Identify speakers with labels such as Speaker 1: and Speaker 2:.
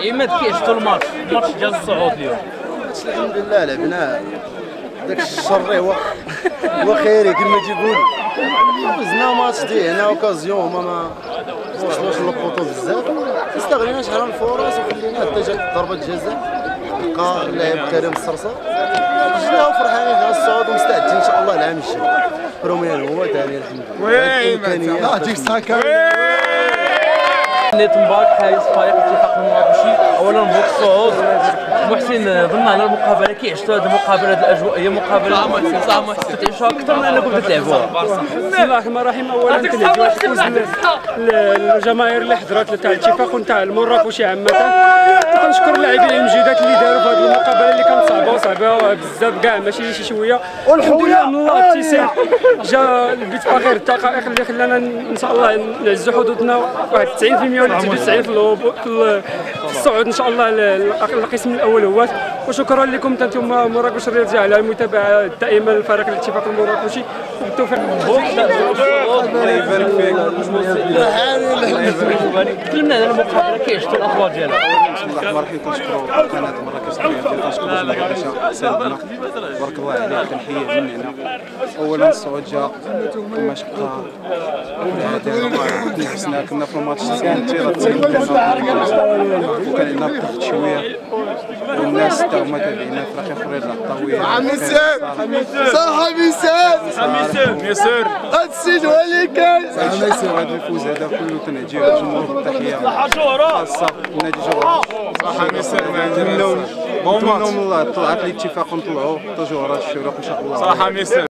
Speaker 1: عماد كيف شفتوا الماتش ديال الصعود اليوم؟
Speaker 2: الحمد لله لعبنا داك الشر هو خيري كما تيقولوا. فزنا ماتش ديالنا اوكازيون ما وصلوش للبطوط بزاف، استغلينا شحال من الفرص وخلينا حتى جات ضربه جزاء لقى اللاعب كريم الصرصه. جينا وفرحانين على الصعود ومستعدين ان شاء الله العام الجاي. بروميان هو ثاني الحمد لله.
Speaker 1: نيت مبارك حارس فريق اتفاق المراكشي. اولا مبروك الصعود. محسن ضمن على المقابله كي عشتوا هذه المقابله هذه الاجواء هي مقابله محسن تعيشوها اكثر من انكم تلعبوها.
Speaker 3: بسم الله الرحمن الرحيم. اولا كنهديو واحد الفوز للجماهير اللي حضرت تاع الاتفاق ونتاع المراكشي عامه. كنشكر اللاعبين المجيدات اللي داروا في هذه المقابله اللي كانت صعبه بزاف كاع ماشي شي شويه. الحمد لله من الله ابتسام جا البيت اخر الدقائق اللي خلانا ان شاء الله نعزوا حدودنا واحد 90% ولا 99% في الصعود ان شاء الله القسم الاول هو. وشكرا لكم انتم مراكش الرياضيه على المتابعه الدائمه للفريق الاتفاق المراكشي وبالتوفيق.
Speaker 4: الله يبارك فيك.
Speaker 1: كلمنا على المقابله كي شفتوا الاخبار ديالها.
Speaker 4: بسم الله الرحمن الرحيم. كنشكروا قناه مراكش الرياضيه، كنشكروا مراكش ساندنا تبارك الله عليها. كنحيي مننا اولا الصعود جا كما شفنا نفسنا كنا في الماتش كان تيرا وكان عندنا الضغط شويه والناس تا هما تابعينا في الاخر خرج العطاويه.
Speaker 2: صح ميسان السيد هو اللي كان
Speaker 4: هذا الفوز هذا كله تنعجيه الجمهور بالتحيه خاصه نادي جوهر. صح ميسان نتمنوا من الله طلعت الاتفاق نطلعوا حتى جوهرات الشروق ان شاء الله. صح ميسان.